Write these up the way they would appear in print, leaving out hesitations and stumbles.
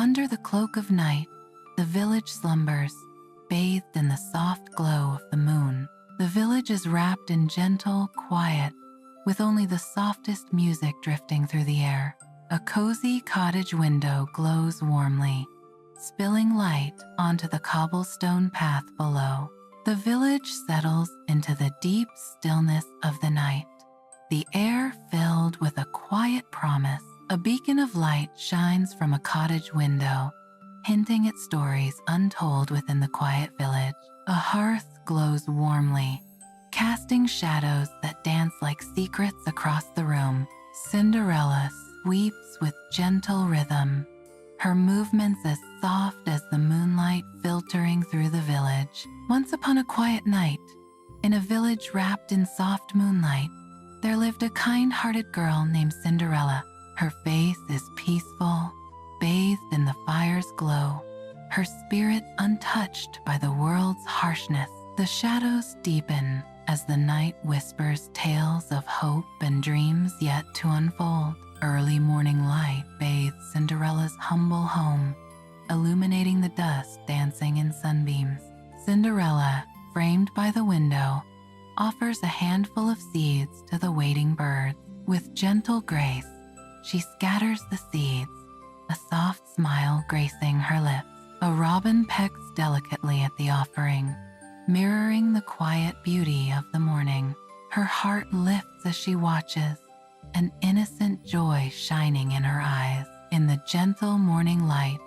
Under the cloak of night, the village slumbers, bathed in the soft glow of the moon. The village is wrapped in gentle quiet, with only the softest music drifting through the air. A cozy cottage window glows warmly, spilling light onto the cobblestone path below. The village settles into the deep stillness of the night, the air filled with a quiet promise. A beacon of light shines from a cottage window, hinting at stories untold within the quiet village. A hearth glows warmly, casting shadows that dance like secrets across the room. Cinderella sweeps with gentle rhythm, her movements as soft as the moonlight filtering through the village. Once upon a quiet night, in a village wrapped in soft moonlight, there lived a kind-hearted girl named Cinderella. Her face is peaceful, bathed in the fire's glow, her spirit untouched by the world's harshness. The shadows deepen as the night whispers tales of hope and dreams yet to unfold. Early morning light bathes Cinderella's humble home, illuminating the dust dancing in sunbeams. Cinderella, framed by the window, offers a handful of seeds to the waiting birds. With gentle grace, she scatters the seeds, a soft smile gracing her lips. A robin pecks delicately at the offering, mirroring the quiet beauty of the morning. Her heart lifts as she watches, an innocent joy shining in her eyes. In the gentle morning light,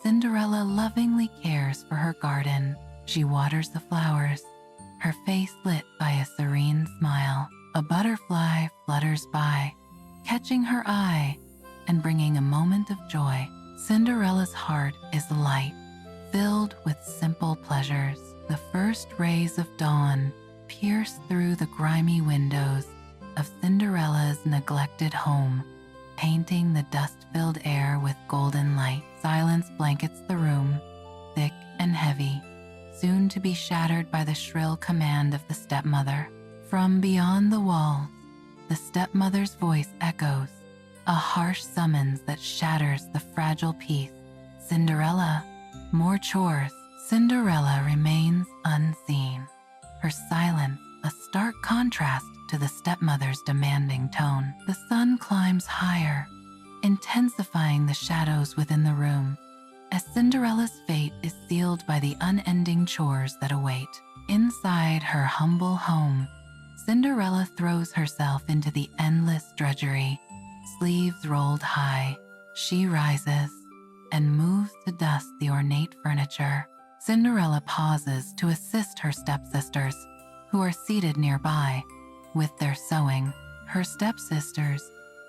Cinderella lovingly cares for her garden. She waters the flowers, her face lit by a serene smile. A butterfly flutters by, catching her eye and bringing a moment of joy. Cinderella's heart is light, filled with simple pleasures. The first rays of dawn pierce through the grimy windows of Cinderella's neglected home, painting the dust-filled air with golden light. Silence blankets the room, thick and heavy, soon to be shattered by the shrill command of the stepmother. From beyond the walls, the stepmother's voice echoes, a harsh summons that shatters the fragile peace. Cinderella, more chores. Cinderella remains unseen, her silence a stark contrast to the stepmother's demanding tone. The sun climbs higher, intensifying the shadows within the room, as Cinderella's fate is sealed by the unending chores that await. Inside her humble home, Cinderella throws herself into the endless drudgery. Sleeves rolled high, she rises and moves to dust the ornate furniture. Cinderella pauses to assist her stepsisters, who are seated nearby, with their sewing. Her stepsisters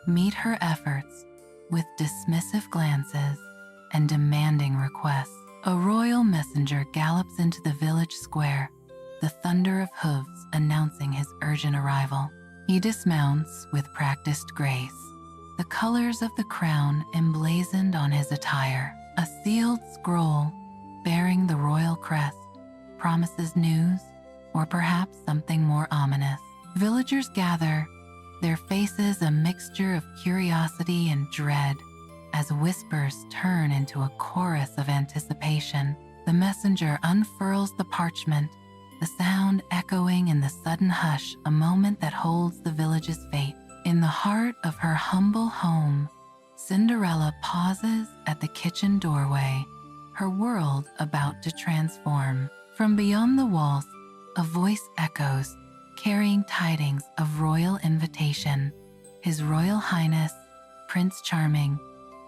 meet her efforts with dismissive glances and demanding requests. A royal messenger gallops into the village square, the thunder of hooves announcing his urgent arrival. He dismounts with practiced grace, the colors of the crown emblazoned on his attire. A sealed scroll bearing the royal crest promises news, or perhaps something more ominous. Villagers gather, their faces a mixture of curiosity and dread, as whispers turn into a chorus of anticipation. The messenger unfurls the parchment, the sound echoing in the sudden hush, a moment that holds the village's fate. In the heart of her humble home, Cinderella pauses at the kitchen doorway, her world about to transform. From beyond the walls, a voice echoes, carrying tidings of royal invitation. His Royal Highness, Prince Charming,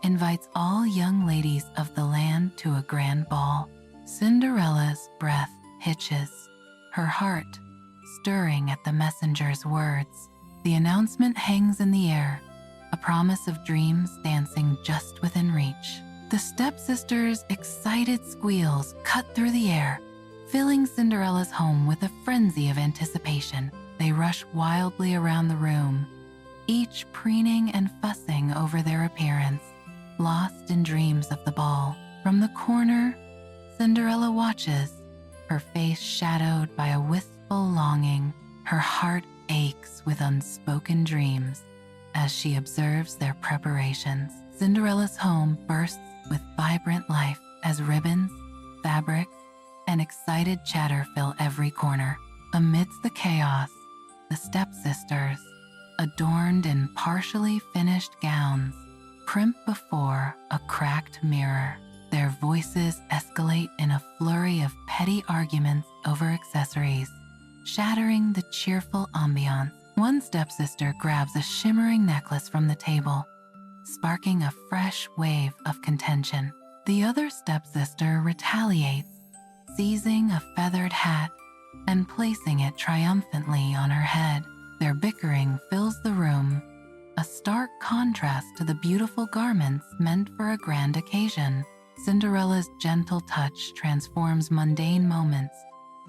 invites all young ladies of the land to a grand ball. Cinderella's breath hitches, her heart stirring at the messenger's words. The announcement hangs in the air, a promise of dreams dancing just within reach. The stepsisters' excited squeals cut through the air, filling Cinderella's home with a frenzy of anticipation. They rush wildly around the room, each preening and fussing over their appearance, lost in dreams of the ball. From the corner, Cinderella watches, her face shadowed by a wistful longing. Her heart aches with unspoken dreams as she observes their preparations. Cinderella's home bursts with vibrant life as ribbons, fabrics, and excited chatter fill every corner. Amidst the chaos, the stepsisters, adorned in partially finished gowns, primp before a cracked mirror. Their voices escalate in a flurry of petty arguments over accessories, shattering the cheerful ambience. One stepsister grabs a shimmering necklace from the table, sparking a fresh wave of contention. The other stepsister retaliates, seizing a feathered hat and placing it triumphantly on her head. Their bickering fills the room, a stark contrast to the beautiful garments meant for a grand occasion. Cinderella's gentle touch transforms mundane moments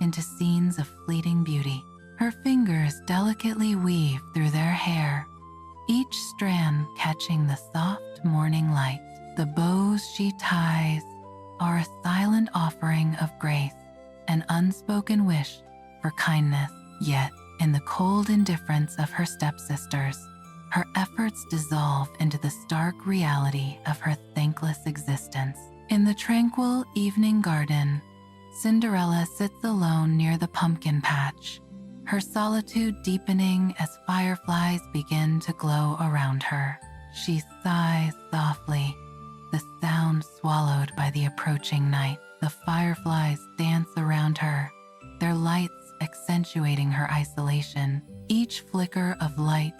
into scenes of fleeting beauty. Her fingers delicately weave through their hair, each strand catching the soft morning light. The bows she ties are a silent offering of grace, an unspoken wish for kindness. Yet, in the cold indifference of her stepsisters, her efforts dissolve into the stark reality of her thankless existence. In the tranquil evening garden, Cinderella sits alone near the pumpkin patch, her solitude deepening as fireflies begin to glow around her. She sighs softly, the sound swallowed by the approaching night. The fireflies dance around her, their lights accentuating her isolation. Each flicker of light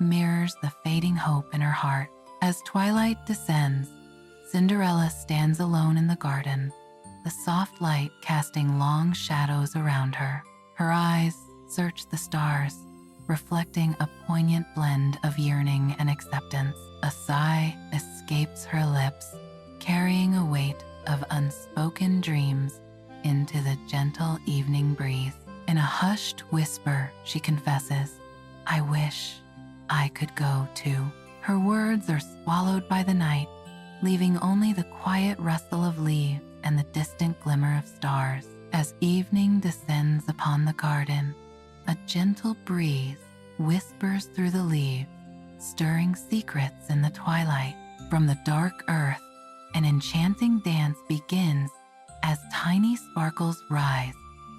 mirrors the fading hope in her heart. As twilight descends, Cinderella stands alone in the garden, the soft light casting long shadows around her. Her eyes search the stars, reflecting a poignant blend of yearning and acceptance. A sigh escapes her lips, carrying a weight of unspoken dreams into the gentle evening breeze. In a hushed whisper, she confesses, "I wish I could go too." Her words are swallowed by the night, leaving only the quiet rustle of leaves and the distant glimmer of stars. As evening descends upon the garden, a gentle breeze whispers through the leaves, stirring secrets in the twilight. From the dark earth, an enchanting dance begins as tiny sparkles rise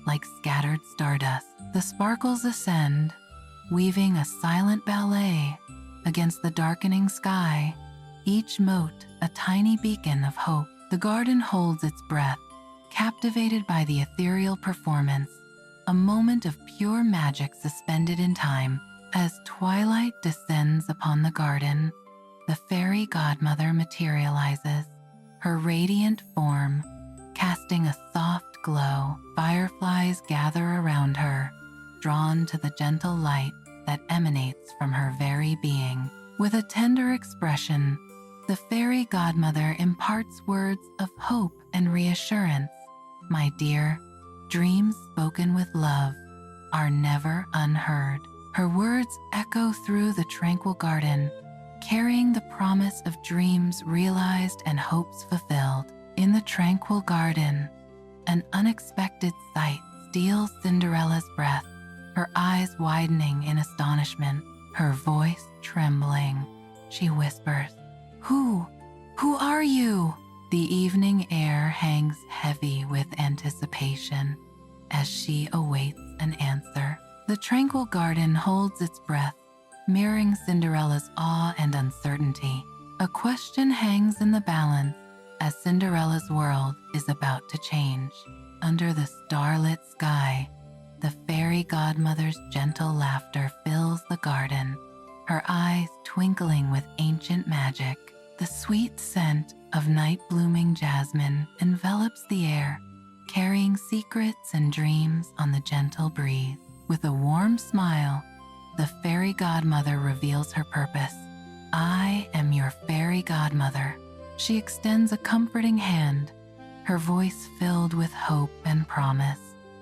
like scattered stardust. The sparkles ascend, weaving a silent ballet against the darkening sky, each mote a tiny beacon of hope. The garden holds its breath, captivated by the ethereal performance, a moment of pure magic suspended in time. As twilight descends upon the garden, the fairy godmother materializes, her radiant form casting a soft glow. Fireflies gather around her, drawn to the gentle light that emanates from her very being. With a tender expression, the fairy godmother imparts words of hope and reassurance. "My dear, dreams spoken with love are never unheard." Her words echo through the tranquil garden, carrying the promise of dreams realized and hopes fulfilled. In the tranquil garden, an unexpected sight steals Cinderella's breath, her eyes widening in astonishment, her voice trembling. She whispers, Who are you?" The evening air hangs heavy with anticipation as she awaits an answer. The tranquil garden holds its breath, mirroring Cinderella's awe and uncertainty. A question hangs in the balance as Cinderella's world is about to change. Under the starlit sky, the fairy godmother's gentle laughter fills the garden, her eyes twinkling with ancient magic. The sweet scent of night-blooming jasmine envelops the air, carrying secrets and dreams on the gentle breeze. With a warm smile, the fairy godmother reveals her purpose. "I am your fairy godmother." She extends a comforting hand, her voice filled with hope and promise.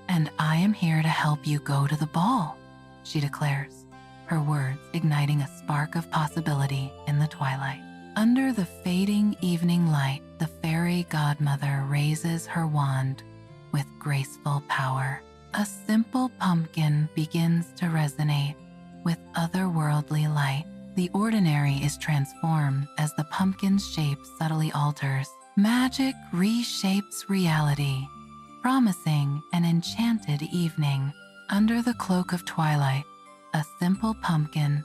"And I am here to help you go to the ball," she declares, her words igniting a spark of possibility in the twilight. Under the fading evening light, the fairy godmother raises her wand with graceful power. A simple pumpkin begins to resonate with otherworldly light. The ordinary is transformed as the pumpkin's shape subtly alters, Magic reshapes reality, promising an enchanted evening. Under the cloak of twilight, a simple pumpkin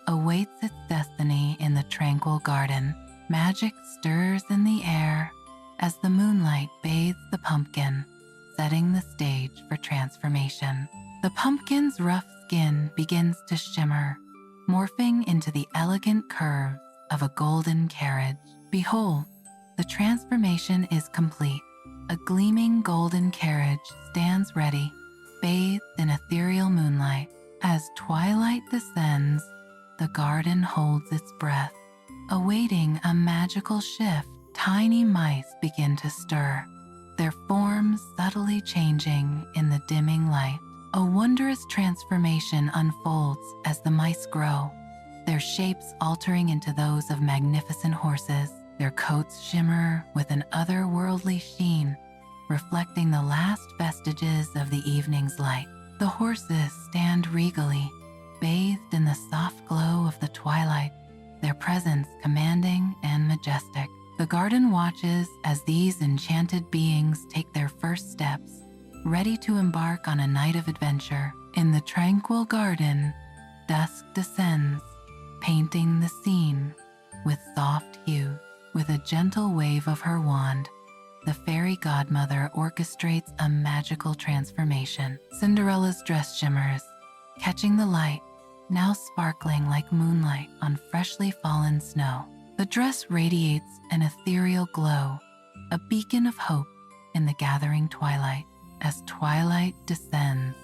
awaits its destiny in the tranquil garden. Magic stirs in the air as the moonlight bathes the pumpkin, setting the stage for transformation. The pumpkin's rough skin begins to shimmer, morphing into the elegant curves of a golden carriage. Behold, the transformation is complete. A gleaming golden carriage stands ready, bathed in ethereal moonlight. As twilight descends, the garden holds its breath, awaiting a magical shift. Tiny mice begin to stir, their forms subtly changing in the dimming light. A wondrous transformation unfolds as the mice grow, their shapes altering into those of magnificent horses. Their coats shimmer with an otherworldly sheen, reflecting the last vestiges of the evening's light. The horses stand regally, bathed in the soft glow of the twilight, their presence commanding and majestic. The garden watches as these enchanted beings take their first steps, ready to embark on a night of adventure. In the tranquil garden, dusk descends, painting the scene with soft hues. With a gentle wave of her wand, the fairy godmother orchestrates a magical transformation. Cinderella's dress shimmers, catching the light, now sparkling like moonlight on freshly fallen snow. The dress radiates an ethereal glow, a beacon of hope in the gathering twilight. As twilight descends,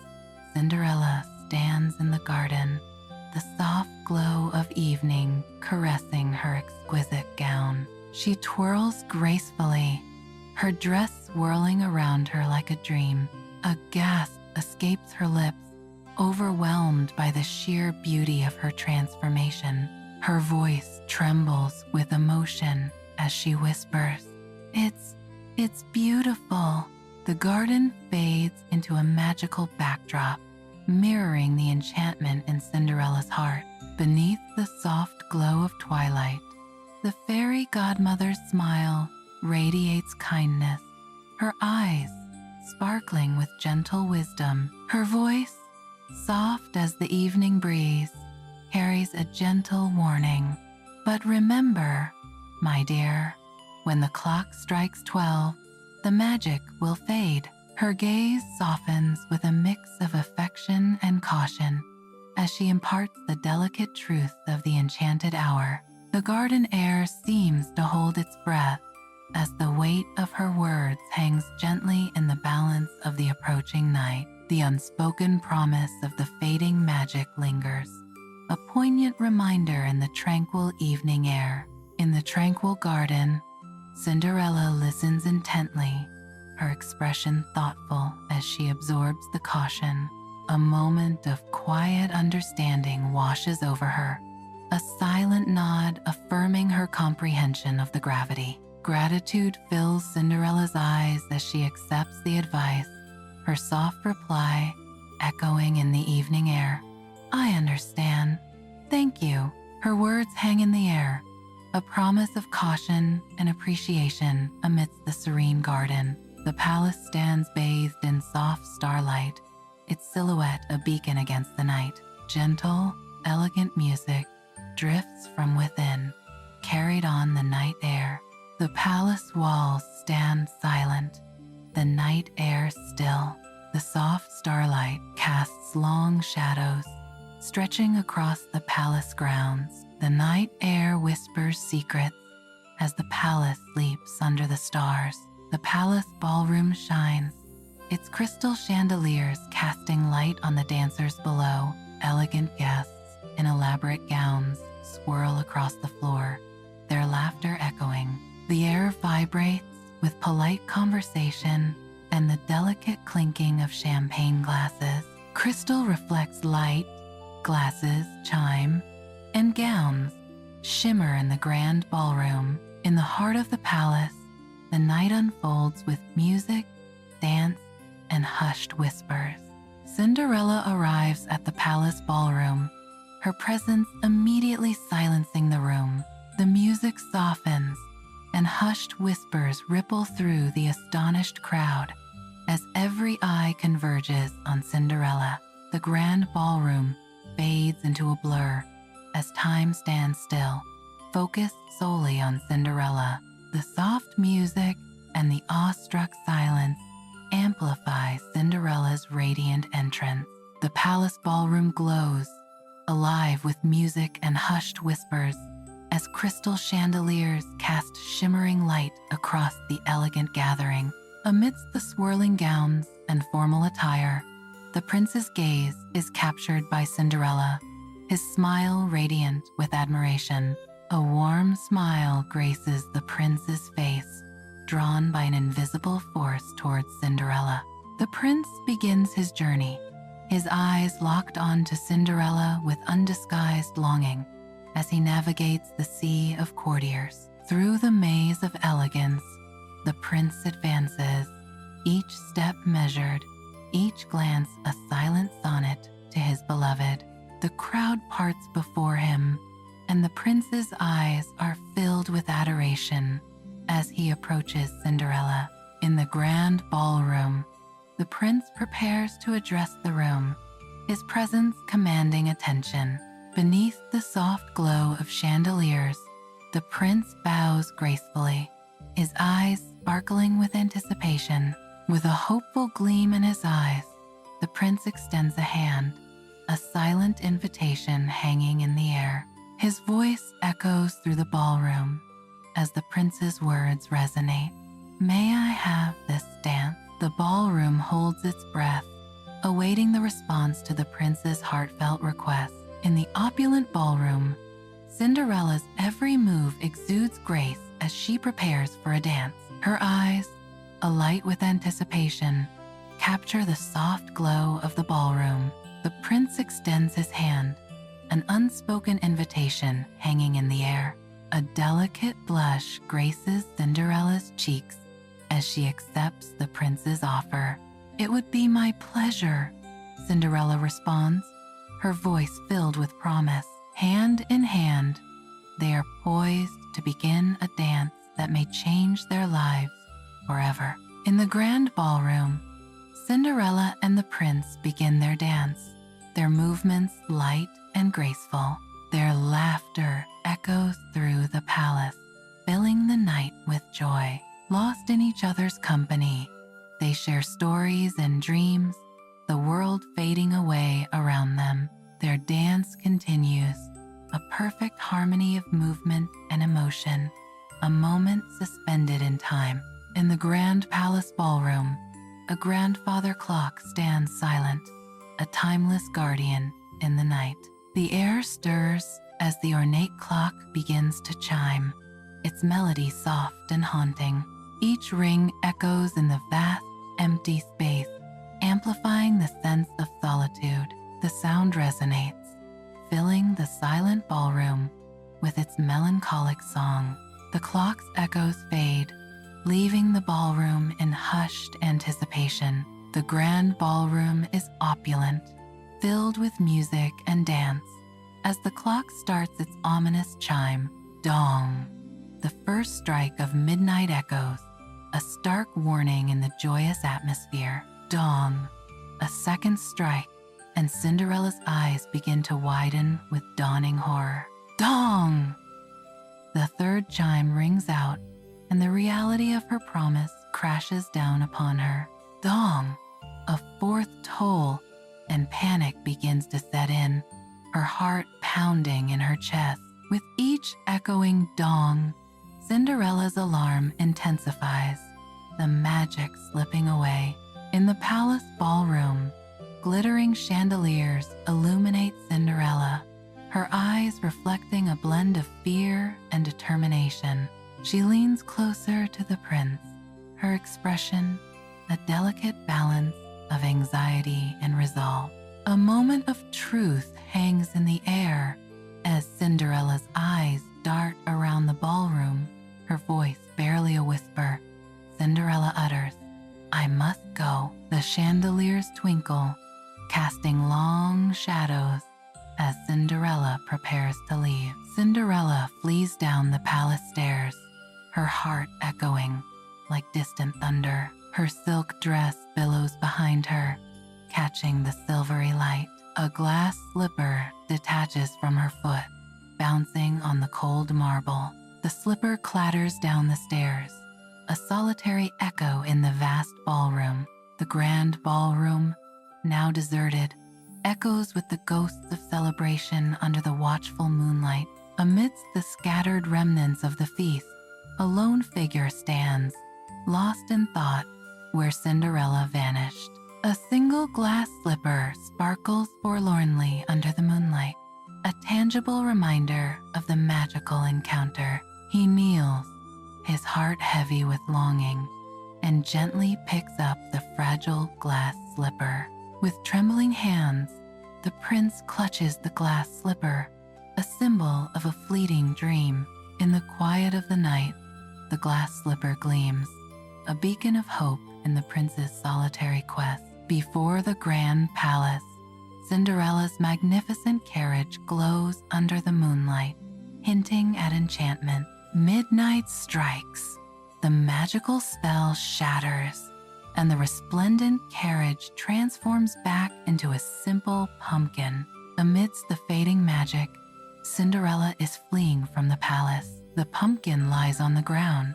Cinderella stands in the garden, the soft glow of evening caressing her exquisite gown. She twirls gracefully, her dress swirling around her like a dream. A gasp escapes her lips, overwhelmed by the sheer beauty of her transformation. Her voice trembles with emotion as she whispers, It's beautiful." The garden fades into a magical backdrop, mirroring the enchantment in Cinderella's heart. Beneath the soft glow of twilight, the fairy godmother's smile radiates kindness, her eyes sparkling with gentle wisdom. Her voice, soft as the evening breeze, carries a gentle warning. "But remember, my dear, when the clock strikes 12, the magic will fade." Her gaze softens with a mix of affection and caution as she imparts the delicate truth of the enchanted hour. The garden air seems to hold its breath as the weight of her words hangs gently in the balance of the approaching night. The unspoken promise of the fading magic lingers, a poignant reminder in the tranquil evening air. In the tranquil garden, Cinderella listens intently, her expression thoughtful as she absorbs the caution. A moment of quiet understanding washes over her, a silent nod affirming her comprehension of the gravity. Gratitude fills Cinderella's eyes as she accepts the advice, her soft reply echoing in the evening air. "I understand. Thank you." Her words hang in the air, a promise of caution and appreciation amidst the serene garden. The palace stands bathed in soft starlight, its silhouette a beacon against the night. Gentle, elegant music drifts from within, carried on the night air. The palace walls stand silent, the night air still. The soft starlight casts long shadows, stretching across the palace grounds. The night air whispers secrets as the palace sleeps under the stars. The palace ballroom shines, its crystal chandeliers casting light on the dancers below. Elegant guests in elaborate gowns swirl across the floor, their laughter echoing. The air vibrates with polite conversation and the delicate clinking of champagne glasses. Crystal reflects light, glasses chime, and gowns shimmer in the grand ballroom. In the heart of the palace, the night unfolds with music, dance, and hushed whispers. Cinderella arrives at the palace ballroom, her presence immediately silencing the room. The music softens, and hushed whispers ripple through the astonished crowd as every eye converges on Cinderella. The grand ballroom fades into a blur as time stands still, focused solely on Cinderella. The soft music and the awestruck silence amplify Cinderella's radiant entrance. The palace ballroom glows, alive with music and hushed whispers, as crystal chandeliers cast shimmering light across the elegant gathering. Amidst the swirling gowns and formal attire, the prince's gaze is captured by Cinderella, his smile radiant with admiration. A warm smile graces the prince's face, drawn by an invisible force towards Cinderella. The prince begins his journey, his eyes locked onto Cinderella with undisguised longing as he navigates the sea of courtiers. Through the maze of elegance, the prince advances, each step measured, each glance a silent sonnet to his beloved. The crowd parts before him, and the prince's eyes are filled with adoration as he approaches Cinderella. In the grand ballroom, the prince prepares to address the room, his presence commanding attention. Beneath the soft glow of chandeliers, the prince bows gracefully, his eyes sparkling with anticipation. With a hopeful gleam in his eyes, the prince extends a hand, a silent invitation hanging in the air. His voice echoes through the ballroom as the prince's words resonate. "May I have this dance?" The ballroom holds its breath, awaiting the response to the prince's heartfelt request. In the opulent ballroom, Cinderella's every move exudes grace as she prepares for a dance. Her eyes, alight with anticipation, capture the soft glow of the ballroom. The prince extends his hand, an unspoken invitation hanging in the air. A delicate blush graces Cinderella's cheeks as she accepts the prince's offer. "It would be my pleasure," Cinderella responds, her voice filled with promise. Hand in hand, they are poised to begin a dance that may change their lives forever. In the grand ballroom, Cinderella and the prince begin their dance, their movements light and graceful. Their laughter echoes through the palace, filling the night with joy. Lost in each other's company, they share stories and dreams, the world fading away around them. Their dance continues, a perfect harmony of movement and emotion, a moment suspended in time. In the grand palace ballroom, a grandfather clock stands silent, a timeless guardian in the night. The air stirs as the ornate clock begins to chime, its melody soft and haunting. Each ring echoes in the vast, empty space, amplifying the sense of solitude. The sound resonates, filling the silent ballroom with its melancholic song. The clock's echoes fade, leaving the ballroom in hushed anticipation. The grand ballroom is opulent, filled with music and dance. As the clock starts its ominous chime, dong, the first strike of midnight echoes, a stark warning in the joyous atmosphere. Dong, a second strike, and Cinderella's eyes begin to widen with dawning horror. Dong! The third chime rings out, and the reality of her promise crashes down upon her. Dong! A fourth toll, and panic begins to set in, her heart pounding in her chest. With each echoing dong, Cinderella's alarm intensifies, the magic slipping away. In the palace ballroom, glittering chandeliers illuminate Cinderella, her eyes reflecting a blend of fear and determination. She leans closer to the prince, her expression a delicate balance of anxiety and resolve. A moment of truth hangs in the air as Cinderella's eyes dart around the ballroom, her voice barely a whisper. Cinderella utters, "I must go." The chandeliers twinkle, casting long shadows as Cinderella prepares to leave. Cinderella flees down the palace stairs, her heart echoing like distant thunder. Her silk dress billows behind her, catching the silvery light. A glass slipper detaches from her foot, bouncing on the cold marble. The slipper clatters down the stairs, a solitary echo in the vast ballroom. The grand ballroom, now deserted, echoes with the ghosts of celebration under the watchful moonlight. Amidst the scattered remnants of the feast, a lone figure stands, lost in thought, where Cinderella vanished. A single glass slipper sparkles forlornly under the moonlight, a tangible reminder of the magical encounter. He kneels, his heart heavy with longing, and gently picks up the fragile glass slipper. With trembling hands, the prince clutches the glass slipper, a symbol of a fleeting dream. In the quiet of the night, the glass slipper gleams, a beacon of hope in the prince's solitary quest. Before the grand palace, Cinderella's magnificent carriage glows under the moonlight, hinting at enchantment. Midnight strikes, the magical spell shatters, and the resplendent carriage transforms back into a simple pumpkin. Amidst the fading magic, Cinderella is fleeing from the palace. The pumpkin lies on the ground,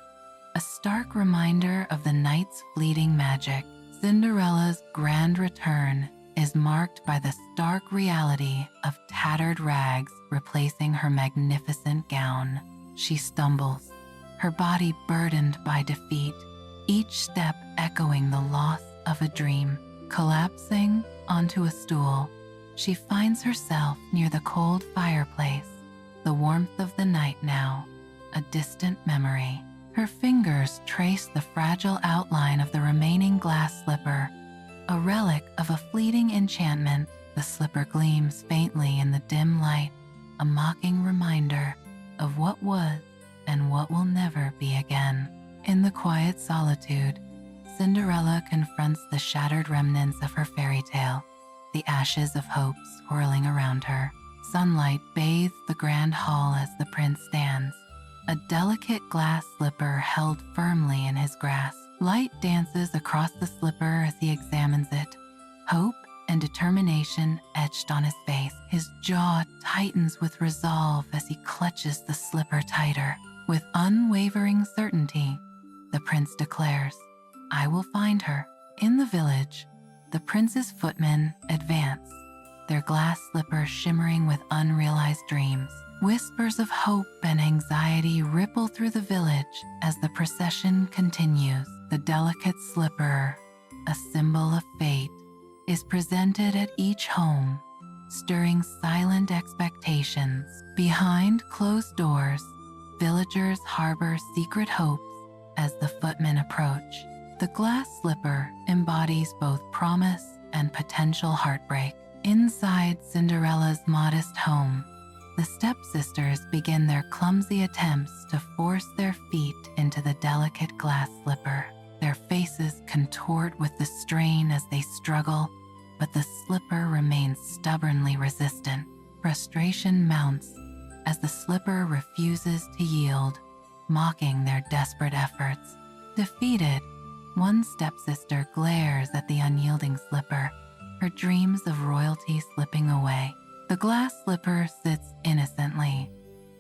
a stark reminder of the night's fleeting magic. Cinderella's grand return is marked by the stark reality of tattered rags replacing her magnificent gown. She stumbles, her body burdened by defeat, each step echoing the loss of a dream. Collapsing onto a stool, she finds herself near the cold fireplace, the warmth of the night now, a distant memory. Her fingers trace the fragile outline of the remaining glass slipper, a relic of a fleeting enchantment. The slipper gleams faintly in the dim light, a mocking reminder of what was and what will never be again. In the quiet solitude, Cinderella confronts the shattered remnants of her fairy tale, the ashes of hope swirling around her. Sunlight bathes the grand hall as the prince stands, a delicate glass slipper held firmly in his grasp. Light dances across the slipper as he examines it, hope and determination etched on his face. His jaw tightens with resolve as he clutches the slipper tighter. With unwavering certainty, the prince declares, "I will find her." In the village, the prince's footmen advance, their glass slipper shimmering with unrealized dreams. Whispers of hope and anxiety ripple through the village as the procession continues. The delicate slipper, a symbol of fate, is presented at each home, stirring silent expectations. Behind closed doors, villagers harbor secret hopes as the footmen approach. The glass slipper embodies both promise and potential heartbreak. Inside Cinderella's modest home, the stepsisters begin their clumsy attempts to force their feet into the delicate glass slipper. Their faces contort with the strain as they struggle, but the slipper remains stubbornly resistant. Frustration mounts as the slipper refuses to yield, mocking their desperate efforts. Defeated, one stepsister glares at the unyielding slipper, her dreams of royalty slipping away. The glass slipper sits innocently,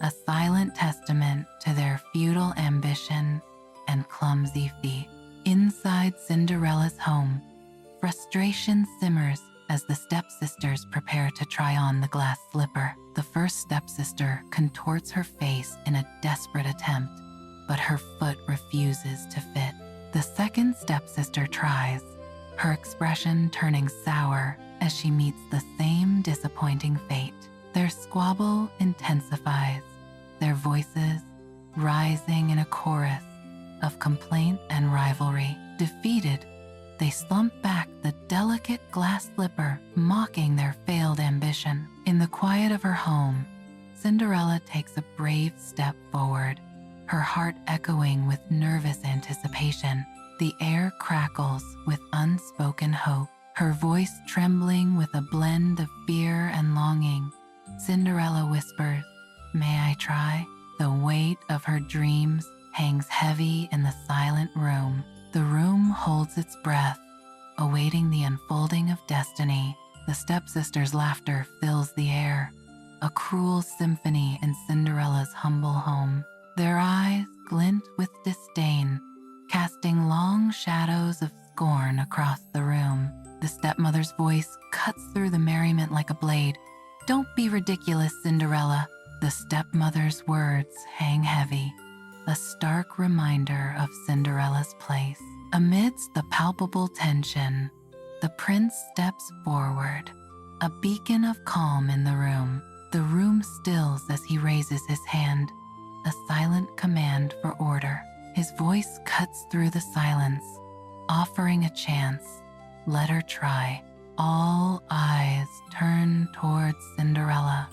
a silent testament to their futile ambition and clumsy feat. Inside Cinderella's home, frustration simmers as the stepsisters prepare to try on the glass slipper. The first stepsister contorts her face in a desperate attempt, but her foot refuses to fit. The second stepsister tries, her expression turning sour as she meets the same disappointing fate. Their squabble intensifies, their voices rising in a chorus of complaint and rivalry. Defeated, they slump back the delicate glass slipper, mocking their failed ambition. In the quiet of her home, Cinderella takes a brave step forward, her heart echoing with nervous anticipation. The air crackles with unspoken hope, her voice trembling with a blend of fear and longing. Cinderella whispers, "May I try?" The weight of her dreams hangs heavy in the silent room. The room holds its breath, awaiting the unfolding of destiny. The stepsisters' laughter fills the air, a cruel symphony in Cinderella's humble home. Their eyes glint with disdain, casting long shadows of scorn across the room. The stepmother's voice cuts through the merriment like a blade. "Don't be ridiculous, Cinderella." The stepmother's words hang heavy, a stark reminder of Cinderella's place. Amidst the palpable tension, the prince steps forward, a beacon of calm in the room. The room stills as he raises his hand, a silent command for order. His voice cuts through the silence, offering a chance. Let her try. All eyes turn towards Cinderella,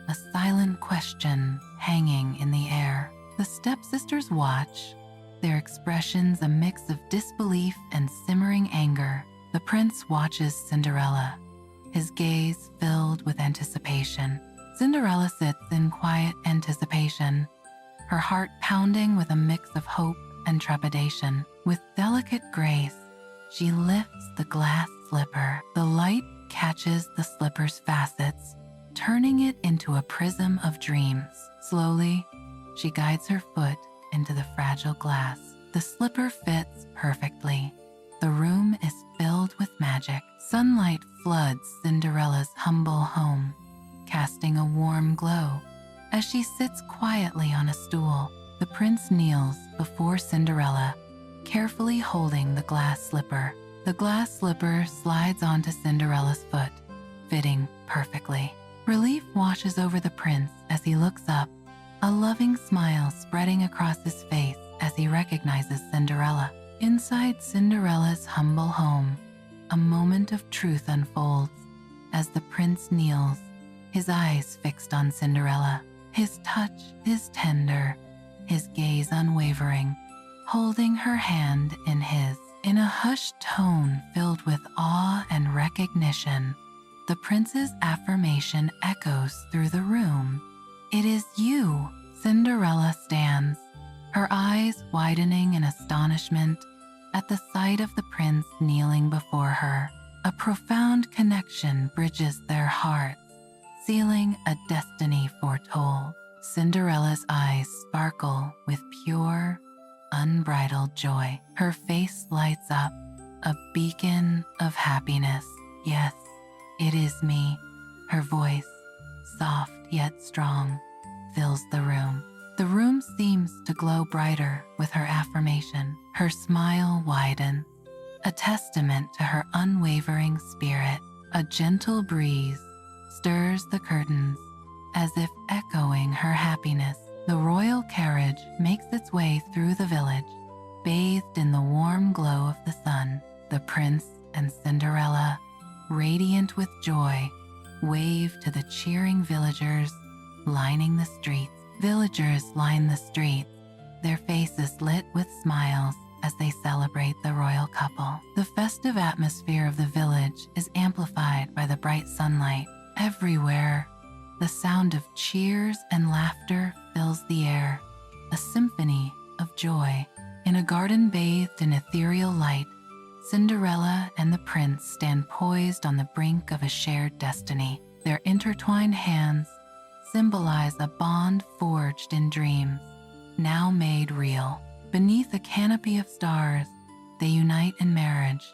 a silent question hanging in the air. The stepsisters watch, their expressions a mix of disbelief and simmering anger. The prince watches Cinderella, his gaze filled with anticipation. Cinderella sits in quiet anticipation, her heart pounding with a mix of hope and trepidation. With delicate grace, she lifts the glass slipper. The light catches the slipper's facets, turning it into a prism of dreams. Slowly, she guides her foot into the fragile glass. The slipper fits perfectly. The room is filled with magic. Sunlight floods Cinderella's humble home, casting a warm glow. As she sits quietly on a stool, the prince kneels before Cinderella, carefully holding the glass slipper. The glass slipper slides onto Cinderella's foot, fitting perfectly. Relief washes over the prince as he looks up, a loving smile spreading across his face as he recognizes Cinderella. Inside Cinderella's humble home, a moment of truth unfolds as the prince kneels, his eyes fixed on Cinderella. His touch is tender, his gaze unwavering, holding her hand in his. In a hushed tone filled with awe and recognition, the prince's affirmation echoes through the room. "It is you." Cinderella stands, her eyes widening in astonishment at the sight of the prince kneeling before her. A profound connection bridges their hearts, sealing a destiny foretold. Cinderella's eyes sparkle with pure, unbridled joy. Her face lights up, a beacon of happiness. "Yes, it is me." Her voice, soft yet strong, fills the room. The room seems to glow brighter with her affirmation. Her smile widens, a testament to her unwavering spirit. A gentle breeze stirs the curtains, as if echoing her happiness. The royal carriage makes its way through the village, bathed in the warm glow of the sun. The prince and Cinderella, radiant with joy, wave to the cheering villagers lining the streets. Villagers line the streets, their faces lit with smiles as they celebrate the royal couple. The festive atmosphere of the village is amplified by the bright sunlight. Everywhere, the sound of cheers and laughter fills the air, a symphony of joy. In a garden bathed in ethereal light, Cinderella and the prince stand poised on the brink of a shared destiny. Their intertwined hands symbolize a bond forged in dreams, now made real. Beneath a canopy of stars, they unite in marriage,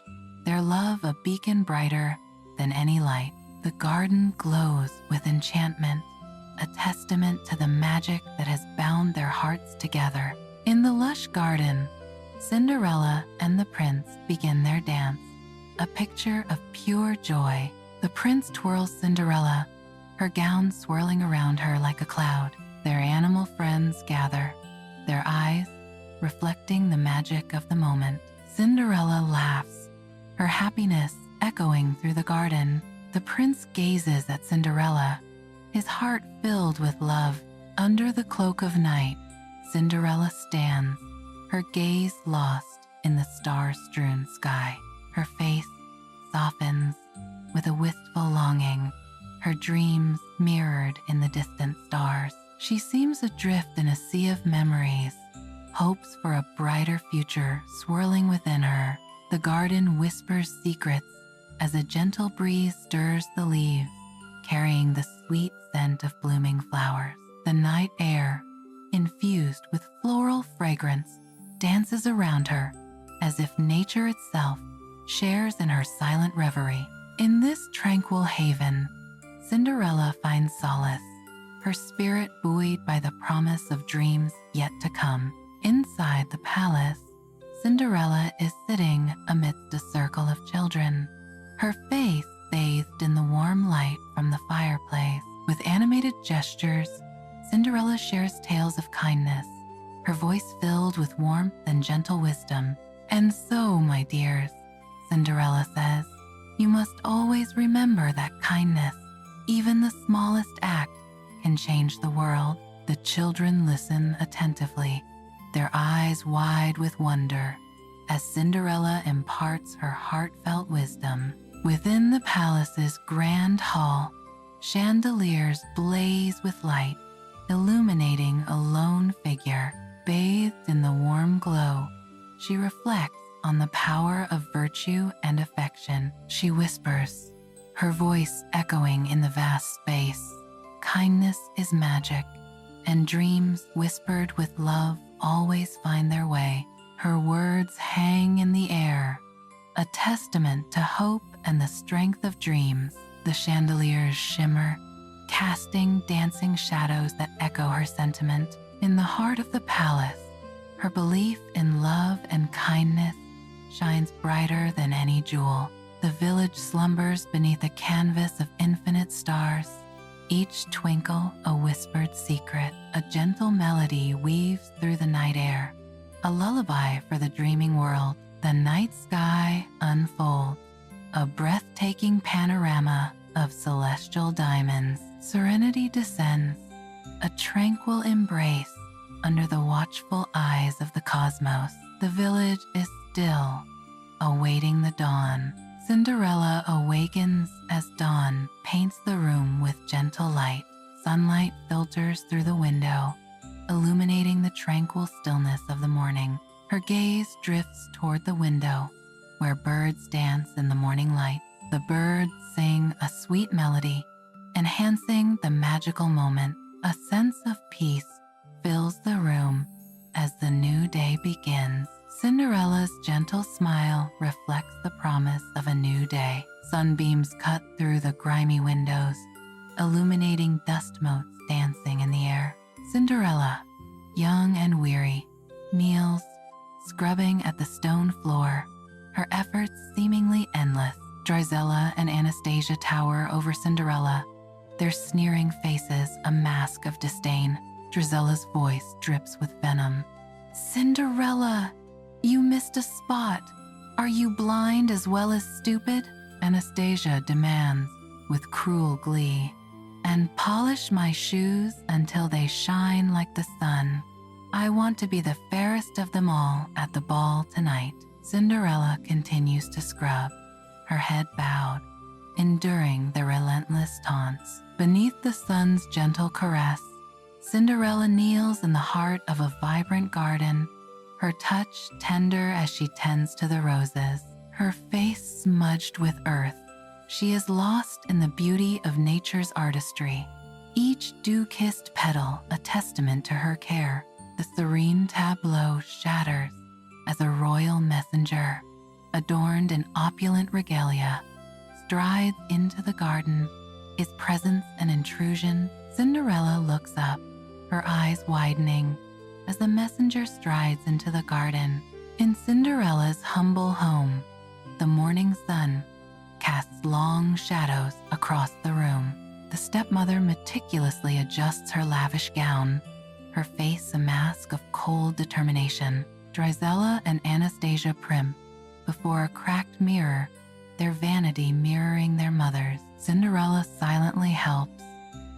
their love a beacon brighter than any light. The garden glows with enchantment, a testament to the magic that has bound their hearts together. In the lush garden, Cinderella and the prince begin their dance, a picture of pure joy. The prince twirls Cinderella, her gown swirling around her like a cloud. Their animal friends gather, their eyes reflecting the magic of the moment. Cinderella laughs, her happiness echoing through the garden. The prince gazes at Cinderella, his heart filled with love. Under the cloak of night, Cinderella stands, her gaze lost in the star-strewn sky. Her face softens with a wistful longing, her dreams mirrored in the distant stars. She seems adrift in a sea of memories, hopes for a brighter future swirling within her. The garden whispers secrets as a gentle breeze stirs the leaves, carrying the sweet scent of blooming flowers. The night air, infused with floral fragrance, dances around her as if nature itself shares in her silent reverie. In this tranquil haven, Cinderella finds solace, her spirit buoyed by the promise of dreams yet to come. Inside the palace, Cinderella is sitting amidst a circle of children, her face bathed in the warm light from the fireplace. With animated gestures, Cinderella shares tales of kindness, her voice filled with warmth and gentle wisdom. "And so, my dears," Cinderella says, "you must always remember that kindness, even the smallest act, can change the world." The children listen attentively, their eyes wide with wonder, as Cinderella imparts her heartfelt wisdom. Within the palace's grand hall, chandeliers blaze with light, illuminating a lone figure. Bathed in the warm glow, she reflects on the power of virtue and affection. She whispers, her voice echoing in the vast space, "Kindness is magic, and dreams whispered with love always find their way." Her words hang in the air, a testament to hope and the strength of dreams. The chandeliers shimmer, casting dancing shadows that echo her sentiment. In the heart of the palace, her belief in love and kindness shines brighter than any jewel. The village slumbers beneath a canvas of infinite stars, each twinkle a whispered secret. A gentle melody weaves through the night air, a lullaby for the dreaming world. The night sky unfolds, a breathtaking panorama of celestial diamonds. Serenity descends, a tranquil embrace under the watchful eyes of the cosmos. The village is still, awaiting the dawn. Cinderella awakens as dawn paints the room with gentle light. Sunlight filters through the window, illuminating the tranquil stillness of the morning. Her gaze drifts toward the window, where birds dance in the morning light. The birds sing a sweet melody, enhancing the magical moment. A sense of peace fills the room as the new day begins. Cinderella's gentle smile reflects the promise of a new day. Sunbeams cut through the grimy windows, illuminating dust motes dancing in the air. Cinderella, young and weary, kneels, scrubbing at the stone floor, her efforts seemingly endless. Drizella and Anastasia tower over Cinderella, their sneering faces a mask of disdain. Drizella's voice drips with venom. "Cinderella, you missed a spot. Are you blind as well as stupid?" Anastasia demands with cruel glee. "And polish my shoes until they shine like the sun. I want to be the fairest of them all at the ball tonight." Cinderella continues to scrub, her head bowed, enduring the relentless taunts. Beneath the sun's gentle caress, Cinderella kneels in the heart of a vibrant garden, her touch tender as she tends to the roses, her face smudged with earth. She is lost in the beauty of nature's artistry, each dew-kissed petal a testament to her care. The serene tableau shatters as a royal messenger, adorned in opulent regalia, strides into the garden. His presence an intrusion. Cinderella looks up, her eyes widening as the messenger strides into the garden. In Cinderella's humble home, the morning sun casts long shadows across the room. The stepmother meticulously adjusts her lavish gown, her face a mask of cold determination. Drizella and Anastasia primp before a cracked mirror, their vanity mirroring their mother's. Cinderella silently helps,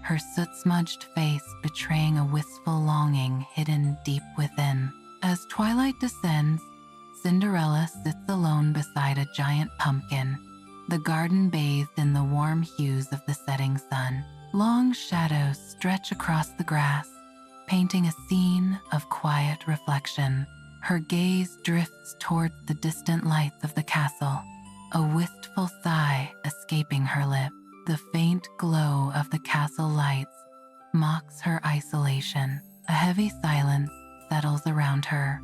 her soot-smudged face betraying a wistful longing hidden deep within. As twilight descends, Cinderella sits alone beside a giant pumpkin, the garden bathed in the warm hues of the setting sun. Long shadows stretch across the grass, painting a scene of quiet reflection. Her gaze drifts toward the distant lights of the castle, a wistful sigh escaping her lip. The faint glow of the castle lights mocks her isolation. A heavy silence settles around her,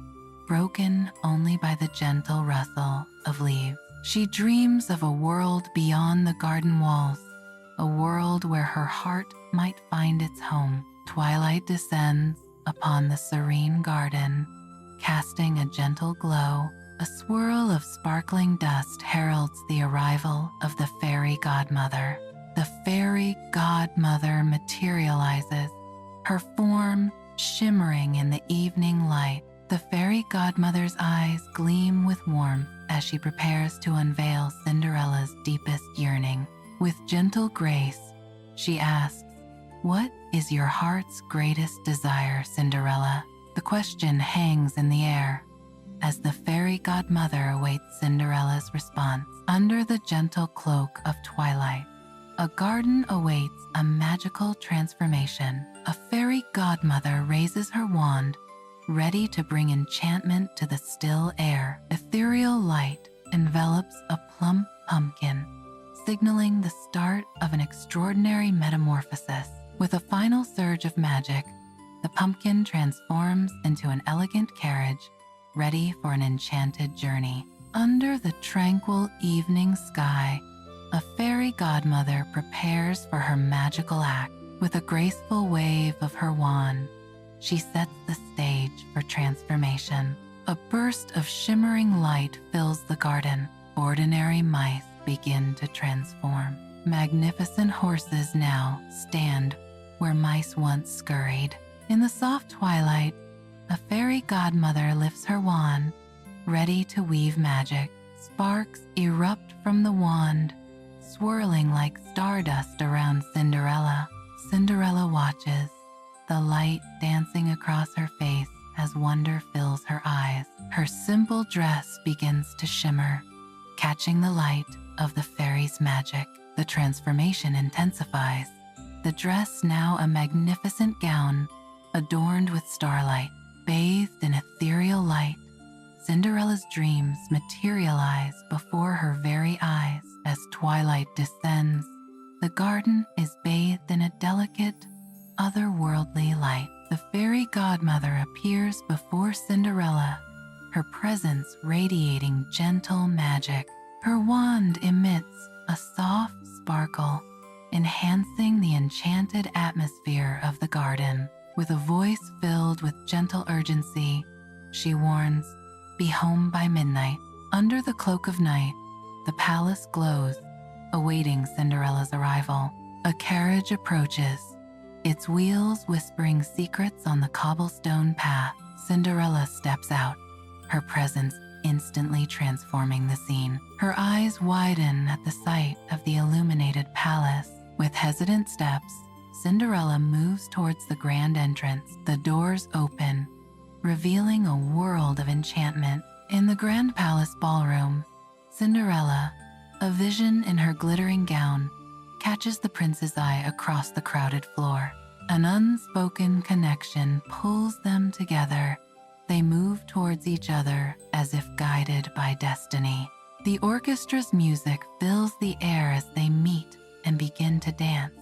broken only by the gentle rustle of leaves. She dreams of a world beyond the garden walls, a world where her heart might find its home. Twilight descends upon the serene garden, casting a gentle glow. A swirl of sparkling dust heralds the arrival of the fairy godmother. The fairy godmother materializes, her form shimmering in the evening light. The fairy godmother's eyes gleam with warmth as she prepares to unveil Cinderella's deepest yearning. With gentle grace, she asks, "What is your heart's greatest desire, Cinderella?" The question hangs in the air as the fairy godmother awaits Cinderella's response. Under the gentle cloak of twilight, a garden awaits a magical transformation. A fairy godmother raises her wand, ready to bring enchantment to the still air. Ethereal light envelops a plump pumpkin, signaling the start of an extraordinary metamorphosis. With a final surge of magic, the pumpkin transforms into an elegant carriage, ready for an enchanted journey. Under the tranquil evening sky, a fairy godmother prepares for her magical act. With a graceful wave of her wand, she sets the stage for transformation. A burst of shimmering light fills the garden. Ordinary mice begin to transform. Magnificent horses now stand where mice once scurried. In the soft twilight, a fairy godmother lifts her wand, ready to weave magic. Sparks erupt from the wand, swirling like stardust around Cinderella. Cinderella watches, the light dancing across her face as wonder fills her eyes. Her simple dress begins to shimmer, catching the light of the fairy's magic. The transformation intensifies. The dress, now a magnificent gown, adorned with starlight. Bathed in ethereal light, Cinderella's dreams materialize before her very eyes. As twilight descends, the garden is bathed in a delicate, otherworldly light. The fairy godmother appears before Cinderella, her presence radiating gentle magic. Her wand emits a soft sparkle, enhancing the enchanted atmosphere of the garden. With a voice filled with gentle urgency, she warns, "Be home by midnight." Under the cloak of night, the palace glows, awaiting Cinderella's arrival. A carriage approaches, its wheels whispering secrets on the cobblestone path. Cinderella steps out, her presence instantly transforming the scene. Her eyes widen at the sight of the illuminated palace. With hesitant steps, Cinderella moves towards the grand entrance. The doors open, revealing a world of enchantment. In the grand palace ballroom, Cinderella, a vision in her glittering gown, catches the prince's eye across the crowded floor. An unspoken connection pulls them together. They move towards each other as if guided by destiny. The orchestra's music fills the air as they meet and begin to dance,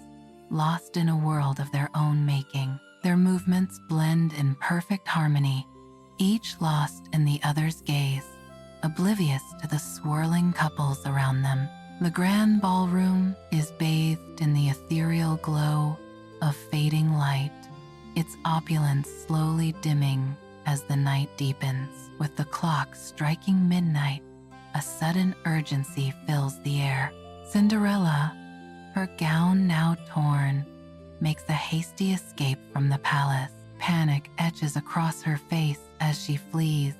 lost in a world of their own making. Their movements blend in perfect harmony, each lost in the other's gaze, oblivious to the swirling couples around them. The grand ballroom is bathed in the ethereal glow of fading light, its opulence slowly dimming as the night deepens. With the clock striking midnight, a sudden urgency fills the air. Cinderella, her gown now torn, makes a hasty escape from the palace. Panic etches across her face as she flees,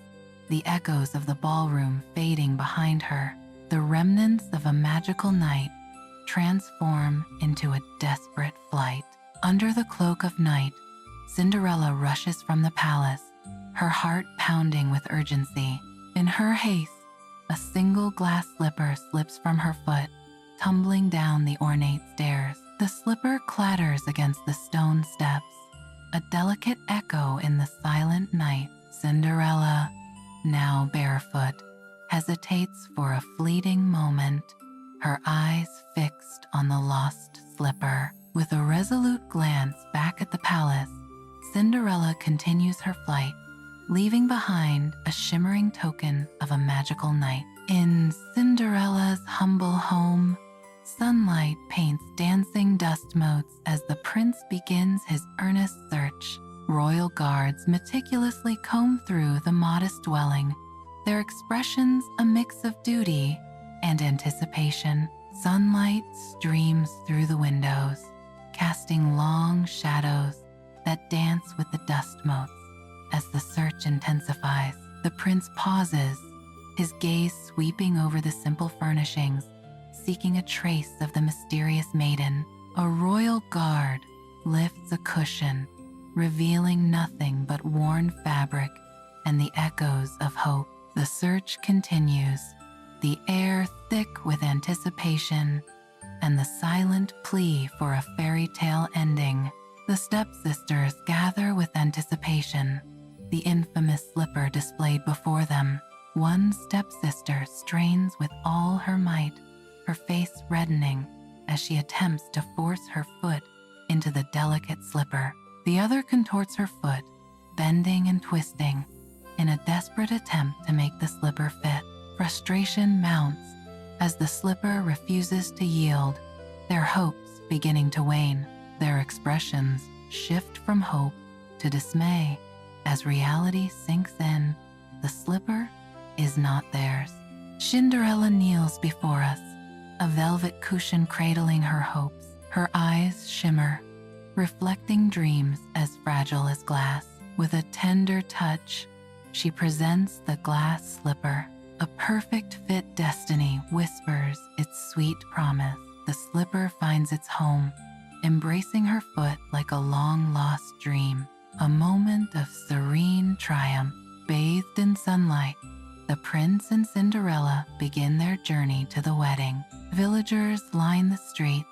the echoes of the ballroom fading behind her. The remnants of a magical night transform into a desperate flight. Under the cloak of night, Cinderella rushes from the palace, her heart pounding with urgency. In her haste, a single glass slipper slips from her foot, tumbling down the ornate stairs. The slipper clatters against the stone steps, a delicate echo in the silent night. Cinderella, now barefoot, hesitates for a fleeting moment, her eyes fixed on the lost slipper. With a resolute glance back at the palace, Cinderella continues her flight, leaving behind a shimmering token of a magical night. In Cinderella's humble home, sunlight paints dancing dust motes as the prince begins his earnest search. Royal guards meticulously comb through the modest dwelling, their expressions a mix of duty and anticipation. Sunlight streams through the windows, casting long shadows that dance with the dust motes. As the search intensifies, the prince pauses, his gaze sweeping over the simple furnishings, seeking a trace of the mysterious maiden. A royal guard lifts a cushion, revealing nothing but worn fabric and the echoes of hope. The search continues, the air thick with anticipation and the silent plea for a fairy tale ending. The stepsisters gather with anticipation, the infamous slipper displayed before them. One stepsister strains with all her might, her face reddening as she attempts to force her foot into the delicate slipper. The other contorts her foot, bending and twisting, in a desperate attempt to make the slipper fit. Frustration mounts as the slipper refuses to yield, their hopes beginning to wane. Their expressions shift from hope to dismay as reality sinks in. The slipper is not theirs. Cinderella kneels before us, a velvet cushion cradling her hopes. Her eyes shimmer, reflecting dreams as fragile as glass. With a tender touch, she presents the glass slipper. A perfect fit destiny whispers its sweet promise. The slipper finds its home, embracing her foot like a long-lost dream. A moment of serene triumph. Bathed in sunlight, the prince and Cinderella begin their journey to the wedding. Villagers line the streets,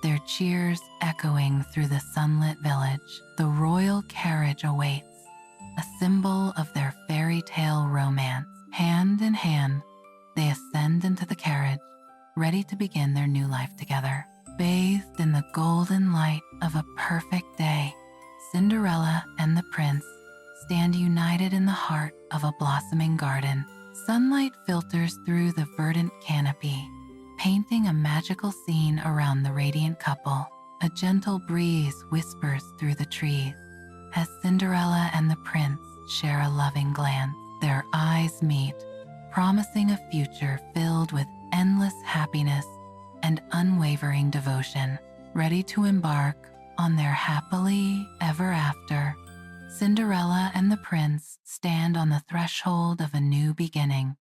their cheers echoing through the sunlit village. The royal carriage awaits, a symbol of their fairy tale romance. Hand in hand, they ascend into the carriage, ready to begin their new life together. Bathed in the golden light of a perfect day, Cinderella and the prince stand united in the heart of a blossoming garden. Sunlight filters through the verdant canopy, painting a magical scene around the radiant couple. A gentle breeze whispers through the trees as Cinderella and the prince share a loving glance. Their eyes meet, promising a future filled with endless happiness and unwavering devotion. Ready to embark on their happily ever after, Cinderella and the prince stand on the threshold of a new beginning,